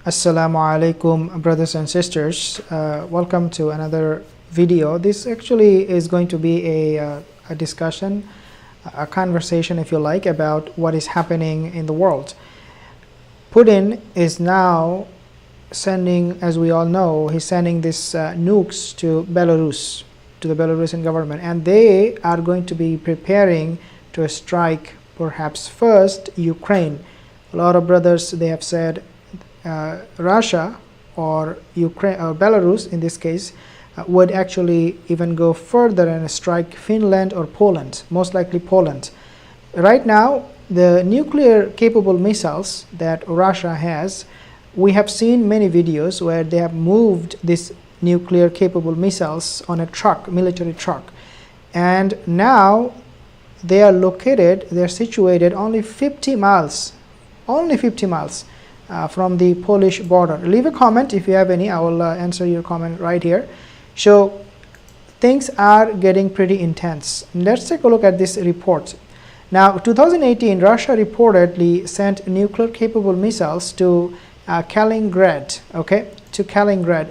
Assalamu alaikum, brothers and sisters. Welcome to another video. This actually is going to be a discussion, a conversation, if you like, about what is happening in the world. Putin is now sending, as we all know, he's sending these nukes to Belarus, to the Belarusian government, and they are going to be preparing to strike perhaps first Ukraine. A lot of brothers, they have said Russia or Ukraine or Belarus in this case would actually even go further and strike Finland or Poland, most likely Poland. Right now, the nuclear capable missiles that Russia has, we have seen many videos where they have moved these nuclear capable missiles on a truck, military truck, and now they are situated only 50 miles from the Polish border. Leave a comment if you have any. I will answer your comment right here. So things are getting pretty intense. Let's take a look at this report. Now, 2018, Russia reportedly sent nuclear capable missiles to Kaliningrad,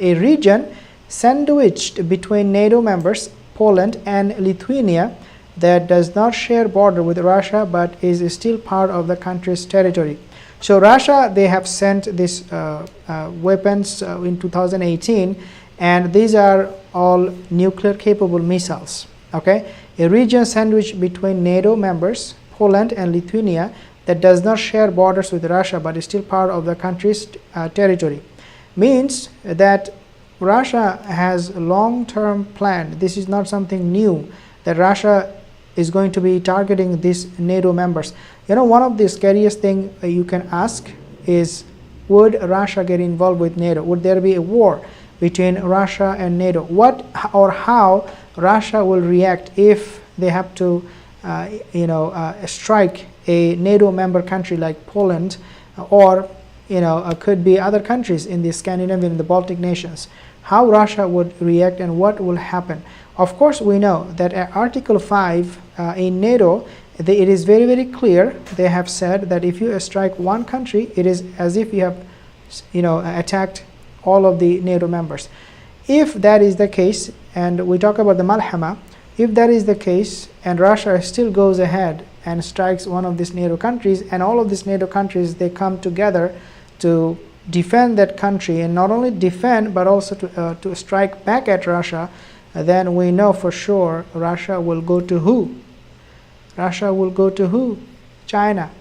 a region sandwiched between NATO members Poland and Lithuania that does not share border with Russia but is still part of the country's territory. So Russia, they have sent these weapons in 2018, and these are all nuclear capable missiles. Okay, a region sandwiched between NATO members Poland and Lithuania that does not share borders with Russia but is still part of the country's territory, means that Russia has a long-term plan. This is not something new that Russia is going to be targeting these NATO members. You know, one of the scariest thing you can ask is, would Russia get involved with NATO? Would there be a war between Russia and NATO? What or how Russia will react if they have to strike a NATO member country like Poland, or could be other countries in the Scandinavian, the Baltic nations. How Russia would react and what will happen. Of course, we know that Article 5 in NATO, it is very, very clear. They have said that if you strike one country, it is as if you have attacked all of the NATO members. If that is the case, and we talk about the Malhama, if that is the case and Russia still goes ahead and strikes one of these NATO countries, and all of these NATO countries, they come together to defend that country, and not only defend but also to strike back at Russia, then we know for sure Russia will go to who? Russia will go to who? China,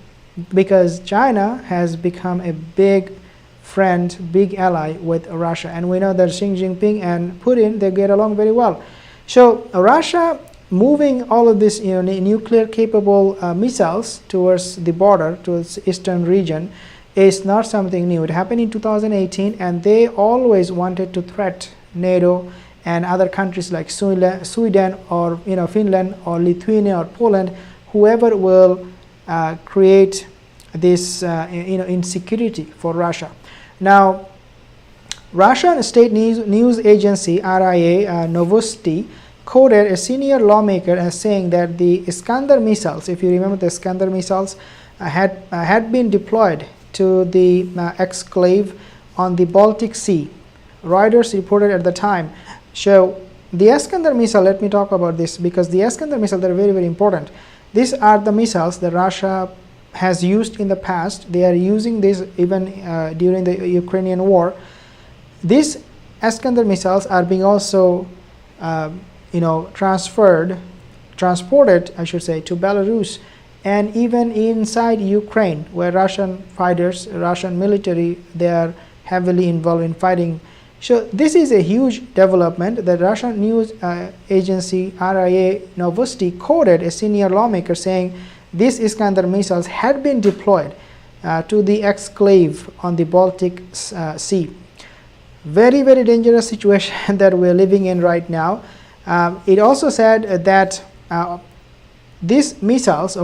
because China has become a big friend, big ally with Russia, and we know that Xi Jinping and Putin, they get along very well. So Russia moving all of this nuclear capable missiles towards the border, towards the eastern region, is not something new. It happened in 2018, and they always wanted to threat NATO and other countries like Sweden or Finland or Lithuania or Poland, whoever will create this insecurity for Russia. Now, Russian state news agency RIA Novosti quoted a senior lawmaker as saying that the Iskander missiles, if you remember, the Iskander missiles had been deployed to the exclave on the Baltic Sea. Reuters reported at the time. So the Iskander missile, let me talk about this, because the Iskander missile, they're very, very important. These are the missiles that Russia has used in the past. They are using this even during the Ukrainian war. These Iskander missiles are being also transported, I should say, to Belarus, and even inside Ukraine, where Russian fighters, Russian military, they are heavily involved in fighting. So this is a huge development. The Russian news agency RIA Novosti quoted a senior lawmaker saying these Iskander missiles had been deployed to the exclave on the Baltic Sea. Very, very dangerous situation that we're living in right now. It also said that these missiles,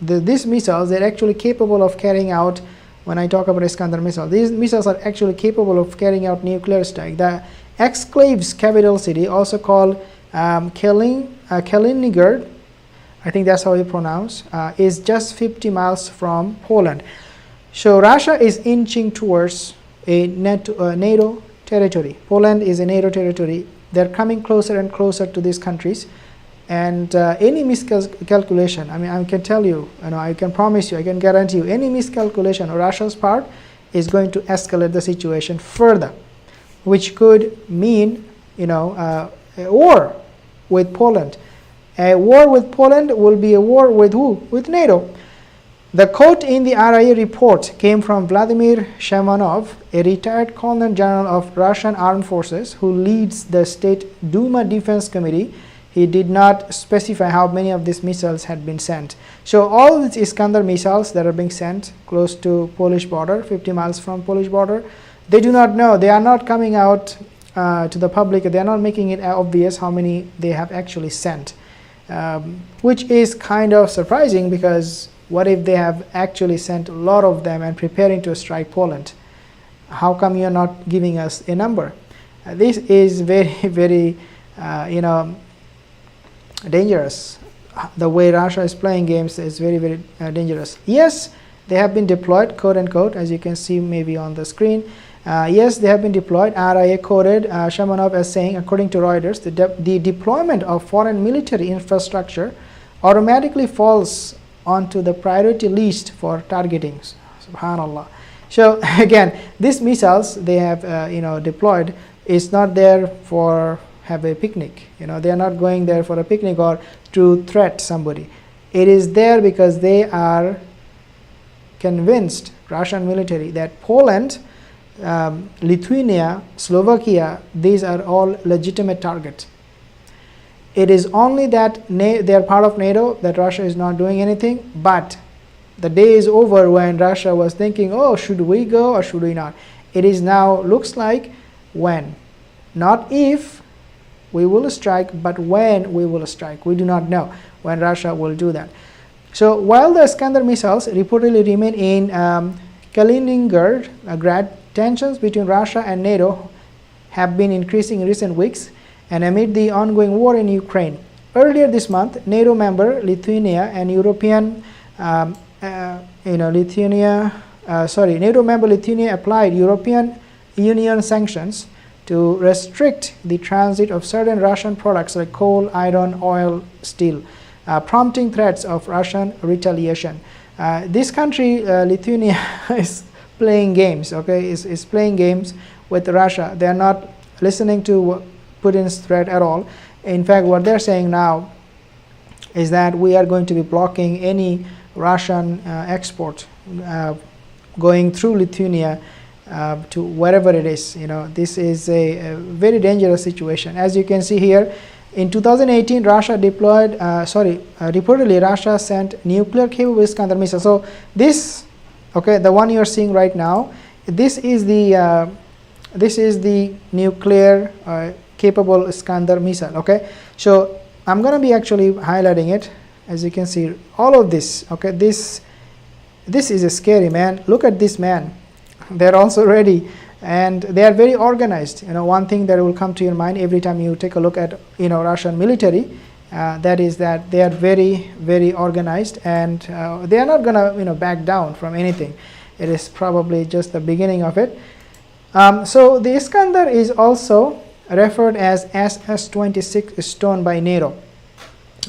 these missiles, they're actually capable of carrying out. When I talk about Iskander missile, these missiles are actually capable of carrying out nuclear strike. The exclave's capital city, also called Kaliningrad, I think that's how you pronounce, is just 50 miles from Poland. So Russia is inching towards a NATO territory. Poland is a NATO territory. They're coming closer and closer to these countries. And any miscalculation, I mean, I can tell you, I can promise you, I can guarantee you, any miscalculation on Russia's part is going to escalate the situation further, which could mean, a war with Poland. A war with Poland will be a war with who? With NATO. The quote in the RIA report came from Vladimir Shemanov, a retired Colonel General of Russian Armed Forces who leads the State Duma Defense Committee. He did not specify how many of these missiles had been sent. So all these Iskander missiles that are being sent close to Polish border, 50 miles from Polish border, they do not know. They are not coming out to the public. They are not making it obvious how many they have actually sent, which is kind of surprising, because what if they have actually sent a lot of them and preparing to strike Poland? How come you are not giving us a number? This is very, very, dangerous. The way Russia is playing games is very, very dangerous. Yes, they have been deployed, quote unquote, as you can see maybe on the screen. Yes, they have been deployed. RIA quoted Shamanov as saying, according to Reuters, the deployment of foreign military infrastructure automatically falls onto the priority list for targeting. Subhanallah. So again, these missiles they have deployed is not there for have a picnic. They are not going there for a picnic or to threat somebody. It is there because they are convinced, Russian military, that Poland, Lithuania, Slovakia, these are all legitimate targets. It is only that they are part of NATO, that Russia is not doing anything, but the day is over when Russia was thinking, oh, should we go or should we not? It is now, looks like, when. Not if we will strike, but when we will strike. We do not know when Russia will do that. So while the Iskander missiles reportedly remain in Kaliningrad, tensions between Russia and NATO have been increasing in recent weeks, and amid the ongoing war in Ukraine. Earlier this month, NATO member Lithuania and NATO member Lithuania applied European Union sanctions to restrict the transit of certain Russian products like coal, iron, oil, steel, prompting threats of Russian retaliation. This country, Lithuania, is playing games, is playing games with Russia. They are not listening to Putin's threat at all. In fact, what they're saying now is that we are going to be blocking any Russian export going through Lithuania to wherever it is. This is a very dangerous situation. As you can see here, in 2018, Russia reportedly Russia sent nuclear-capable Iskander missiles. So this, the one you are seeing right now, this is the nuclear capable Iskander missile. So I'm going to be actually highlighting it. As you can see, all of this, this is a scary, man. Look at this, man. They're also ready, and they are very organized. One thing that will come to your mind every time you take a look at Russian military, that is that they are very, very organized, and they are not going to back down from anything. It is probably just the beginning of it. So the Iskander is also referred as SS-26 Stone by NATO.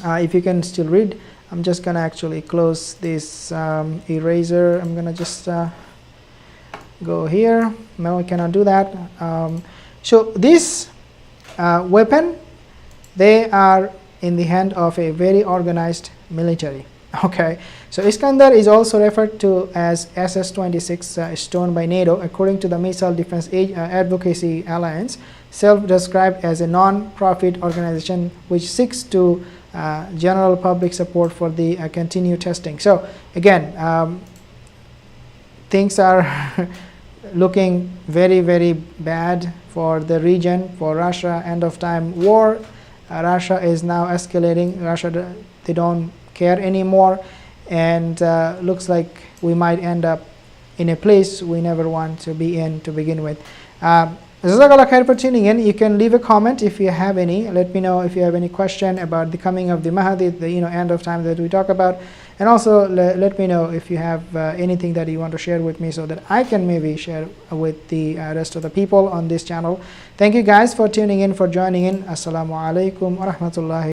If you can still read, I'm just going to actually close this eraser. I'm going to just go here. No, I cannot do that. So this weapon, they are in the hand of a very organized military. So Iskander is also referred to as SS-26 Stone by NATO, according to the Missile Defense Advocacy Alliance, self-described as a non-profit organization which seeks to general public support for the continued testing. So again, things are looking very, very bad for the region, for Russia. End of time war. Russia is now escalating. Russia, they don't care anymore, and looks like we might end up in a place we never want to be in to begin with. Jazakallah khair for tuning in. You can leave a comment if you have any. Let me know if you have any question about the coming of the Mahdi, the end of time that we talk about. And also let me know if you have anything that you want to share with me, so that I can maybe share with the rest of the people on this channel. Thank you guys for tuning in, for joining in. Assalamu alaikum wa rahmatullahi